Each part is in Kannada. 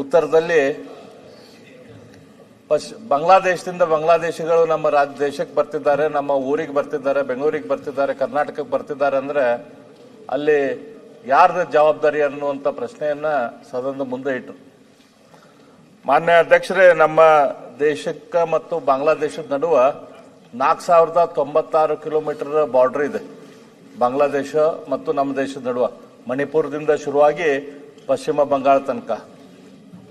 ಉತ್ತರದಲ್ಲಿ ಬಾಂಗ್ಲಾದೇಶದಿಂದ ಬಾಂಗ್ಲಾದೇಶಿಗಳು ನಮ್ಮ ದೇಶಕ್ಕೆ ಬರ್ತಿದ್ದಾರೆ, ನಮ್ಮ ಊರಿಗೆ ಬರ್ತಿದ್ದಾರೆ, ಬೆಂಗಳೂರಿಗೆ ಬರ್ತಿದ್ದಾರೆ, ಕರ್ನಾಟಕಕ್ಕೆ ಬರ್ತಿದ್ದಾರೆ ಅಂದ್ರೆ ಅಲ್ಲಿ ಯಾರ್ದ ಜವಾಬ್ದಾರಿ ಅನ್ನುವಂಥ ಪ್ರಶ್ನೆಯನ್ನ ಸದನದ ಮುಂದೆ ಇಟ್ಟರು. ಮಾನ್ಯ ಅಧ್ಯಕ್ಷರೇ, ನಮ್ಮ ದೇಶಕ್ಕೆ ಮತ್ತು ಬಾಂಗ್ಲಾದೇಶದ ನಡುವ 4096 ಕಿಲೋಮೀಟರ್ ಬಾರ್ಡರ್ ಇದೆ. ಬಾಂಗ್ಲಾದೇಶ ಮತ್ತು ನಮ್ಮ ದೇಶದ ನಡುವ ಮಣಿಪುರದಿಂದ ಶುರುವಾಗಿ ಪಶ್ಚಿಮ ಬಂಗಾಳ ತನಕ.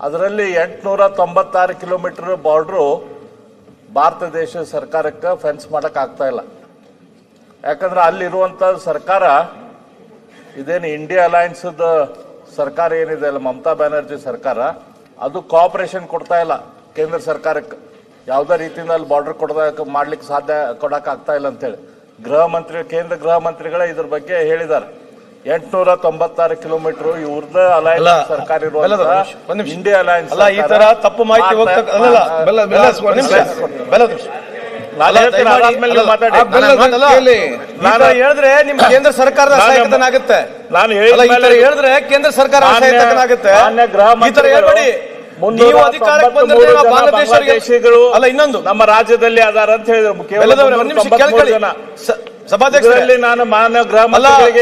ಅದರಲ್ಲಿ 896 ಕಿಲೋಮೀಟರ್ ಬಾರ್ಡ್ರು ಭಾರತ ದೇಶ ಸರ್ಕಾರಕ್ಕೆ ಫೆನ್ಸ್ ಮಾಡಕ್ ಆಗ್ತಾ ಇಲ್ಲ. ಯಾಕಂದ್ರೆ ಅಲ್ಲಿರುವಂತ ಸರ್ಕಾರ ಇದೇನು ಇಂಡಿಯಾ ಅಲಯನ್ಸ್ ಸರ್ಕಾರ ಏನಿದೆ ಅಲ್ಲ, ಮಮತಾ ಬ್ಯಾನರ್ಜಿ ಸರ್ಕಾರ, ಅದು ಕೋಆಪರೇಷನ್ ಕೊಡ್ತಾ ಇಲ್ಲ ಕೇಂದ್ರ ಸರ್ಕಾರಕ್ಕೆ. ಯಾವುದೇ ರೀತಿಯಿಂದ ಅಲ್ಲಿ ಬಾರ್ಡರ್ ಮಾಡ್ಲಿಕ್ಕೆ ಕೊಡಕ್ ಆಗ್ತಾ ಇಲ್ಲ ಅಂತೇಳಿ ಕೇಂದ್ರ ಗೃಹ ಮಂತ್ರಿಗಳೇ ಇದ್ರ ಬಗ್ಗೆ ಹೇಳಿದ್ದಾರೆ. 896 ಕಿಲೋಮೀಟರ್ ಇವ್ರದ ಅಲಯನ್ಸ್ ಸರ್ಕಾರ ಇರುವಂತ ಇಂಡಿಯಾ ಅಲಯನ್ಸ್ ಈ ತರ ತಪ್ಪು ಮಾಹಿತಿ ಹೇಳಿದ್ರೆ ನಿಮ್ ಕೇಂದ್ರ ಸರ್ಕಾರದ ಸಹಾಯಕನಾಗುತ್ತೆ. ನಾನು ಹೇಳಿದ್ರೆ ಕೇಂದ್ರ ಸರ್ಕಾರ ಸಹಾಯಕನಾಗುತ್ತೆ. ನೀವು ಅಧಿಕಾರಕ್ಕೆ ಬಂದ್ರೆ ಬಾಂಗ್ಲಾದೇಶಿಗಳು ಅಲ್ಲ ಇನ್ನೊಂದು ನಮ್ಮ ರಾಜ್ಯದಲ್ಲಿ ಅದಾರ ಅಂತ ಹೇಳಿದ್ರು. ಸಭಾಧ್ಯಕ್ಷರಲ್ಲಿ ನಾನು ಮಾನ್ಯ ಗೃಹ ಮಂತ್ರಿಗಳಿಗೆ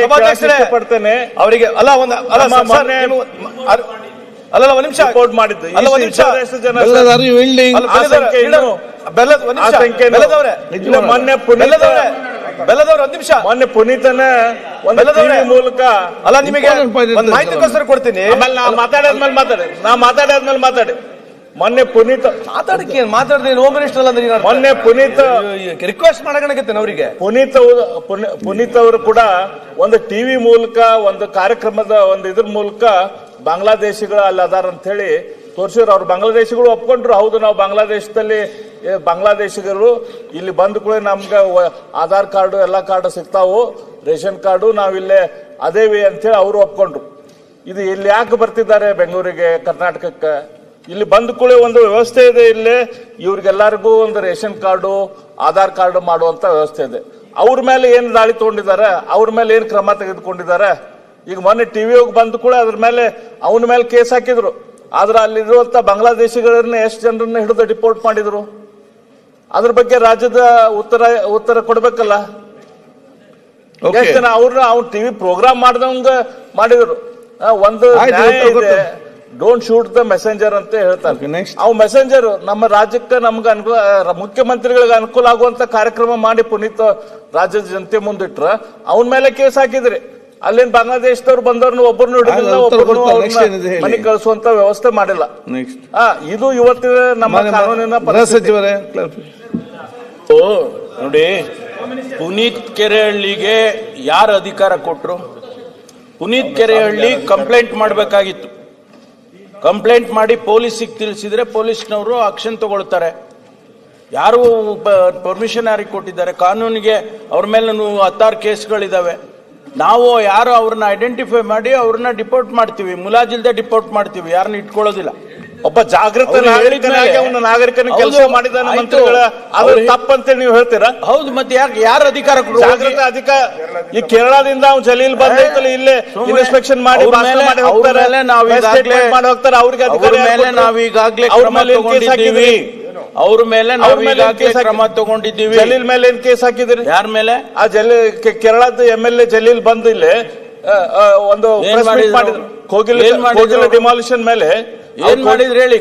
ಪಡ್ತೇನೆ ಅವರಿಗೆ ಅಲ್ಲ ಒಂದು ಅಲ್ಲ ಒಂದು ನಿಮಿಷ ರಿಪೋರ್ಟ್ ಮಾಡಿದ್ದು ಮೊನ್ನೆ ಪುನೀತನ ಮೂಲಕ ಅಲ್ಲ ನಿಮಗೆ ಮಾಹಿತಿಗೋಸ್ಕರ ಕೊಡ್ತೀನಿ. ಮಾತಾಡಿದ್ಮೇಲೆ ಮಾತಾಡಿ. ಮೊನ್ನೆ ಪುನೀತ್ ಮಾತಾಡಿದ್ರೆ ಹೋಮ್ ಮಿನಿಸ್ಟರ್ ಅಲ್ಲ ಅಂದ್ರೆ ಮೊನ್ನೆ ಪುನೀತ್ ರಿಕ್ವೆಸ್ಟ್ ಮಾಡಕತ್ತೆ ಅವರಿಗೆ. ಪುನೀತ್ ಅವರು ಕೂಡ ಒಂದು ಟಿವಿ ಮೂಲಕ ಒಂದು ಕಾರ್ಯಕ್ರಮದ ಒಂದು ಇದ್ರ ಮೂಲಕ ಬಾಂಗ್ಲಾದೇಶಿಗಳು ಅಲ್ಲಿ ಅದಾರ ಅಂತ ಹೇಳಿ ತೋರಿಸಿದ್ರು. ಅವ್ರು ಬಾಂಗ್ಲಾದೇಶಿಗಳು ಒಪ್ಕೊಂಡ್ರು, ಹೌದು ನಾವು ಬಾಂಗ್ಲಾದೇಶದಲ್ಲಿ ಬಾಂಗ್ಲಾದೇಶಿಗರು ಇಲ್ಲಿ ಬಂದ ಕೂಡ ನಮ್ಗೆ ಆಧಾರ್ ಕಾರ್ಡು ಎಲ್ಲ ಕಾರ್ಡು ಸಿಗ್ತಾವು, ರೇಷನ್ ಕಾರ್ಡು ನಾವಿಲ್ಲೇ ಅದೇವಿ ಅಂತೇಳಿ ಅವರು ಒಪ್ಕೊಂಡ್ರು. ಇದು ಇಲ್ಲಿ ಯಾಕೆ ಬರ್ತಿದ್ದಾರೆ ಬೆಂಗಳೂರಿಗೆ, ಕರ್ನಾಟಕಕ್ಕೆ? ಇಲ್ಲಿ ಬಂದ ಕೂಡ ಒಂದು ವ್ಯವಸ್ಥೆ ಇದೆ. ಇಲ್ಲಿ ಇವ್ರಿಗೆಲ್ಲರಿಗೂ ಒಂದು ರೇಷನ್ ಕಾರ್ಡು ಆಧಾರ್ ಕಾರ್ಡು ಮಾಡುವಂತ ವ್ಯವಸ್ಥೆ ಇದೆ. ಅವ್ರ ಮೇಲೆ ಏನು ದಾಳಿ ತಗೊಂಡಿದ್ದಾರೆ, ಅವ್ರ ಮೇಲೆ ಏನು ಕ್ರಮ ತೆಗೆದುಕೊಂಡಿದ್ದಾರೆ? ಈಗ ಮೊನ್ನೆ ಟಿವಿ ಹೋಗಿ ಬಂದು ಕೂಡ ಅದ್ರ ಮೇಲೆ ಅವನ ಮೇಲೆ ಕೇಸ್ ಹಾಕಿದ್ರು. ಆದ್ರೆ ಅಲ್ಲಿರುವಂತ ಬಾಂಗ್ಲಾದೇಶಿಗಳನ್ನ ಎಷ್ಟು ಜನರನ್ನ ಹಿಡಿದು ಡಿಪೋರ್ಟ್ ಮಾಡಿದ್ರು? ಅದ್ರ ಬಗ್ಗೆ ರಾಜ್ಯದ ಉತ್ತರ ಕೊಡ್ಬೇಕಲ್ಲ. ಎಷ್ಟು ಜನ ಅವ್ನು ಟಿವಿ ಪ್ರೋಗ್ರಾಮ್ ಮಾಡ್ದಂಗ ಮಾಡಿದ್ರು. ಒಂದು ಡೋಂಟ್ ಶೂಟ್ ದ ಮೆಸೆಂಜರ್ ಅಂತ ಹೇಳ್ತಾರೆ. ಅವ್ ಮೆಸೆಂಜರ್ ನಮ್ಮ ರಾಜ್ಯಕ್ಕೆ ನಮ್ಗೆ ಮುಖ್ಯಮಂತ್ರಿಗಳಿಗೆ ಅನುಕೂಲ ಆಗುವಂತ ಕಾರ್ಯಕ್ರಮ ಮಾಡಿ ಪುನೀತ್ ರಾಜ್ಯದ ಜನತೆ ಮುಂದಿಟ್ರ ಅವನ ಮೇಲೆ ಕೇಸ್ ಹಾಕಿದ್ರಿ. ಅಲ್ಲೇನ್ ಬಾಂಗ್ಲಾದೇಶದವ್ರು ಬಂದವ್ರನ್ನ ಒಬ್ಬರನ್ನು ಹಿಡಿದಿಲ್ಲ, ಒಬ್ಬರನ್ನು ಮನೆ ಕಳಿಸುವಂತ ವ್ಯವಸ್ಥೆ ಮಾಡಿಲ್ಲ. ಇದು ಇವತ್ತಿನ ನಮ್ಮ ಕಾನೂನಿನ ಸಚಿವರೇ ನೋಡಿ, ಪುನೀತ್ ಕೆರೆಹಳ್ಳಿಗೆ ಯಾರು ಅಧಿಕಾರ ಕೊಟ್ರು? ಪುನೀತ್ ಕೆರೆಹಳ್ಳಿ ಕಂಪ್ಲೇಂಟ್ ಮಾಡಬೇಕಾಗಿತ್ತು. ಕಂಪ್ಲೇಂಟ್ ಮಾಡಿ ಪೊಲೀಸಿಗೆ ತಿಳಿಸಿದ್ರೆ ಪೊಲೀಸ್ನವರು ಆಕ್ಷನ್ ತಗೊಳ್ತಾರೆ. ಯಾರು ಪರ್ಮಿಷನ್ ಯಾರಿಗೆ ಕೊಟ್ಟಿದ್ದಾರೆ? ಕಾನೂನಿಗೆ ಅವ್ರ ಮೇಲೆ 16 ಕೇಸ್ಗಳಿದಾವೆ. ನಾವು ಯಾರು ಅವ್ರನ್ನ ಐಡೆಂಟಿಫೈ ಮಾಡಿ ಅವ್ರನ್ನ ಡಿಪೋರ್ಟ್ ಮಾಡ್ತೀವಿ, ಮುಲಾಜಿಲ್ದೆ ಡಿಪೋರ್ಟ್ ಮಾಡ್ತೀವಿ, ಯಾರನ್ನ ಇಟ್ಕೊಳ್ಳೋದಿಲ್ಲ. ಒಬ್ಬ ಜಾಗೃತ ನಾಗರಿಕನ ಕೆಲಸ ಮಾಡಿದಾನೆ ತಪ್ಪಂತೇಳಿ ನೀವು ಹೇಳ್ತೀರಾ? ಹೌದು, ಮತ್ತೆ ಯಾರು ಅಧಿಕಾರ ಜಾಗೃತ ಅಧಿಕಾರ? ಈ ಕೇರಳದಿಂದ ಅವ್ನು ಜಲೀಲ್ ಬಂದೈತಲ್ಲ, ಇಲ್ಲೇ ಇನ್ಸ್ಪೆಕ್ಷನ್ ಮಾಡಿ ಹೋಗ್ತಾರೆ, ನಾವೀಗಾಗ್ಲೇ ಅವ್ರ ಮೇಲೆ ಕ್ರಮ ತಗೊಂಡಿದ್ದೀವಿ. ಜಲೀಲ್ ಮೇಲೆ ಏನ್ ಕೇಸ್ ಹಾಕಿದ್ರಿ? ಯಾರ ಮೇಲೆ? ಆ ಕೇರಳದ MLA ಜಲೀಲ್ ಬಂದು ಇಲ್ಲೇ ಒಂದು ಕೋಗಿಲ ಡಿಮಾಲಿಷನ್ ಮೇಲೆ ಏನ್ ಮಾಡಿದ್ರಿ ಹೇಳಿ?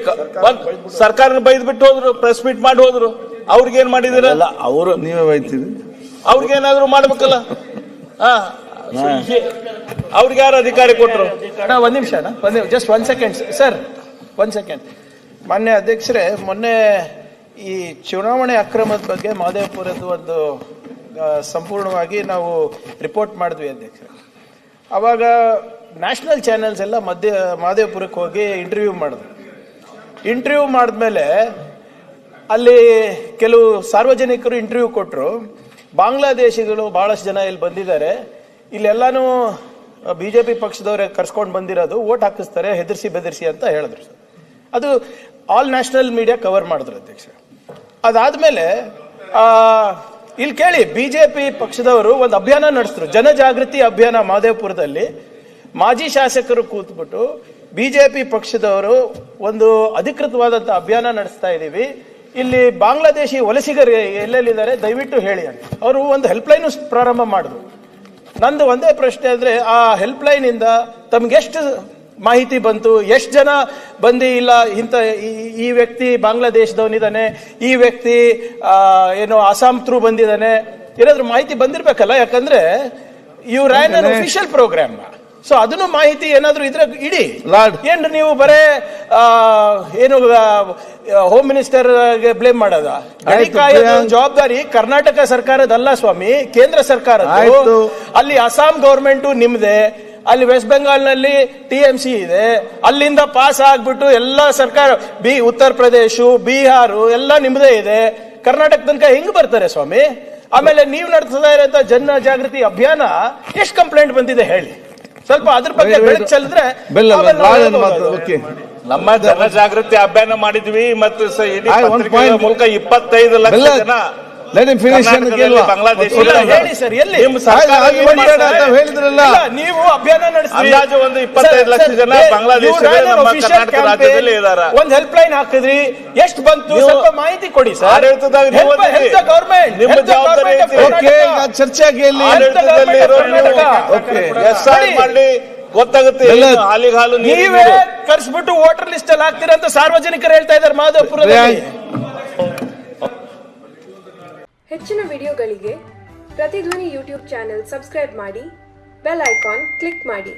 ಸರ್ಕಾರನ ಬೈದ್ ಬಿಟ್ಟು ಹೋದ್ರು, ಪ್ರೆಸ್ ಮೀಟ್ ಮಾಡಿ ಹೋದ್ರು. ಅವ್ರಿಗೇನ್ ಮಾಡಿದಿರ? ಅವರು ನೀವೇ ಬೈತೀರಿ, ಅವ್ರಿಗೇನಾದ್ರು ಮಾಡ್ಬೇಕಲ್ಲ. ಅವ್ರಿಗೆ ಯಾರು ಅಧಿಕಾರಿ ಕೊಟ್ರು? ಒಂದ್ ನಿಮಿಷ, ಜಸ್ಟ್ 1 ಸೆಕೆಂಡ್ ಸರ್, 1 ಸೆಕೆಂಡ್. ಮಾನ್ಯ ಅಧ್ಯಕ್ಷರೇ, ಮೊನ್ನೆ ಈ ಚುನಾವಣೆ ಅಕ್ರಮದ ಬಗ್ಗೆ ಮಹದೇವಪುರದ್ದು ಒಂದು ಸಂಪೂರ್ಣವಾಗಿ ನಾವು ರಿಪೋರ್ಟ್ ಮಾಡಿದ್ವಿ ಅಧ್ಯಕ್ಷರೇ. ಅವಾಗ ನ್ಯಾಷನಲ್ ಚಾನೆಲ್ಸ್ ಎಲ್ಲ ಮಹದೇವಪುರಕ್ಕೆ ಹೋಗಿ ಇಂಟರ್ವ್ಯೂ ಮಾಡಿದ್ರು. ಇಂಟರ್ವ್ಯೂ ಮಾಡಿದ್ಮೇಲೆ ಅಲ್ಲಿ ಕೆಲವು ಸಾರ್ವಜನಿಕರು ಇಂಟರ್ವ್ಯೂ ಕೊಟ್ಟರು. ಬಾಂಗ್ಲಾದೇಶಿಗಳು ಬಹಳಷ್ಟು ಜನ ಇಲ್ಲಿ ಬಂದಿದ್ದಾರೆ, ಇಲ್ಲೆಲ್ಲಾನು BJP ಪಕ್ಷದವರೇ ಕರ್ಸ್ಕೊಂಡು ಬಂದಿರೋದು, ಓಟ್ ಹಾಕಿಸ್ತಾರೆ ಹೆದರ್ಸಿ ಬೆದರ್ಸಿ ಅಂತ ಹೇಳಿದ್ರು. ಅದು ಆಲ್ ನ್ಯಾಷನಲ್ ಮೀಡಿಯಾ ಕವರ್ ಮಾಡಿದ್ರು ಅಧ್ಯಕ್ಷ. ಅದಾದ್ಮೇಲೆ ಇಲ್ಲಿ ಕೇಳಿ, BJP ಪಕ್ಷದವರು ಒಂದು ಅಭಿಯಾನ ನಡೆಸಿದ್ರು, ಜನಜಾಗೃತಿ ಅಭಿಯಾನ. ಮಹದೇವಪುರದಲ್ಲಿ ಮಾಜಿ ಶಾಸಕರು ಕೂತ್ಬಿಟ್ಟು ಬಿಜೆಪಿ ಪಕ್ಷದವರು ಒಂದು ಅಧಿಕೃತವಾದಂಥ ಅಭಿಯಾನ ನಡೆಸ್ತಾ ಇದ್ದೀವಿ. ಇಲ್ಲಿ ಬಾಂಗ್ಲಾದೇಶಿ ವಲಸಿಗರು ಎಲ್ಲೆಲ್ಲಿದ್ದಾರೆ ದಯವಿಟ್ಟು ಹೇಳಿ ಅಂತ ಅವರು ಒಂದು ಹೆಲ್ಪ್ಲೈನ್ ಪ್ರಾರಂಭ ಮಾಡಿದ್ರು. ನಂದು ಒಂದೇ ಪ್ರಶ್ನೆ ಅಂದರೆ ಆ ಹೆಲ್ಪ್ಲೈನಿಂದ ತಮಗೆಷ್ಟು ಮಾಹಿತಿ ಬಂತು, ಎಷ್ಟು ಜನ ಬಂದು ಇಲ್ಲ ಇಂಥ ಈ ವ್ಯಕ್ತಿ ಬಾಂಗ್ಲಾದೇಶದವನಿದ್ದಾನೆ, ಈ ವ್ಯಕ್ತಿ ಏನೋ ಅಸ್ಸಾಂ ಥ್ರೂ ಬಂದಿದ್ದಾನೆ, ಏನಾದರೂ ಮಾಹಿತಿ ಬಂದಿರಬೇಕಲ್ಲ. ಯಾಕಂದ್ರೆ you ran unofficial program. So ಅದನ್ನು ಮಾಹಿತಿ ಏನಾದ್ರು ಇದ್ರೆ ಇಡಿ. ಏನು ನೀವು ಬರೇ ಏನು ಹೋಮ್ ಮಿನಿಸ್ಟರ್ ಬ್ಲೇಮ್ ಮಾಡೋದ? ಗಡಿ ಕಾಯೋದು ಜವಾಬ್ದಾರಿ ಕರ್ನಾಟಕ ಸರ್ಕಾರದಲ್ಲ ಸ್ವಾಮಿ, ಕೇಂದ್ರ ಸರ್ಕಾರದ್ದು. ಅಲ್ಲಿ ಅಸ್ಸಾಂ ಗೌರ್ಮೆಂಟ್ ನಿಮ್ದೆ, ಅಲ್ಲಿ ವೆಸ್ಟ್ ಬೆಂಗಾಲ್ ನಲ್ಲಿ TMC ಇದೆ, ಅಲ್ಲಿಂದ ಪಾಸ್ ಆಗ್ಬಿಟ್ಟು ಎಲ್ಲ ಸರ್ಕಾರ ಉತ್ತರ ಪ್ರದೇಶ, ಬಿಹಾರ ಎಲ್ಲ ನಿಮ್ದೇ ಇದೆ. ಕರ್ನಾಟಕ ತನಕ ಹೆಂಗ್ ಬರ್ತಾರೆ ಸ್ವಾಮಿ? ಆಮೇಲೆ ನೀವು ನಡೆಸ್ತಾ ಇರೋ ಜನ ಜಾಗೃತಿ ಅಭಿಯಾನ ಎಷ್ಟು ಕಂಪ್ಲೇಂಟ್ ಬಂದಿದೆ ಹೇಳಿ, ಸ್ವಲ್ಪ ಅದ್ರ ಬಗ್ಗೆ ಬೆಳಕು ಚೆಲ್ಲಿದ್ರೆ. ನಮ್ಮ ಜನಜಾಗೃತಿ ಅಭಿಯಾನ ಮಾಡಿದ್ವಿ ಮತ್ತು ಇಡೀ ಪತ್ರಿಕೆಗಳ ಮೂಲಕ 25 ಲಕ್ಷ ಜನ ಬಾಂಗ್ಲಾದೇಶ ಹೇಳಿ ಸರ್, ಎಲ್ಲಿ ಹೇಳಿದ್ರಲ್ಲ ನೀವು ಅಭಿಯಾನ ನಡೆಸಿ ಅಂದಾಜು ಒಂದು 25 ಲಕ್ಷ ಜನ ಬಾಂಗ್ಲಾದೇಶ ಕರ್ನಾಟಕ ರಾಜ್ಯದಲ್ಲಿ ಇದ್ದಾರೆ. ಒಂದು ಹೆಲ್ಪ್ ಲೈನ್ ಹಾಕಿದ್ರಿ, ಎಷ್ಟು ಬಂತು ಸ್ವಲ್ಪ ಮಾಹಿತಿ ಕೊಡಿ ಸರ್. ಆಡಳಿತದಾಗ ಗವರ್ಮೆಂಟ್ ನಿಮ್ಮ ಜವಾಬ್ದಾರಿ ಚರ್ಚೆ ಮಾಡಿ ಗೊತ್ತಾಗುತ್ತೆ. ಹಾಲಿಗೆ ಹಾಲು ನೀವೇ ಕರ್ಸ್ಬಿಟ್ಟು ವೋಟರ್ ಲಿಸ್ಟ್ ಅಲ್ಲಿ ಹಾಕ್ತೀರಾ ಅಂತ ಸಾರ್ವಜನಿಕರು ಹೇಳ್ತಾ ಇದ್ದಾರೆ ಮಾಧವಪುರದಲ್ಲಿ. ಹೆಚ್ಚಿನ ವಿಡಿಯೋಗಳಿಗೆ ಪ್ರತಿಧ್ವನಿ ಯೂಟ್ಯೂಬ್ ಚಾನೆಲ್ ಸಬ್ಸ್ಕ್ರೈಬ್ ಮಾಡಿ, ಬೆಲ್ ಐಕಾನ್ ಕ್ಲಿಕ್ ಮಾಡಿ.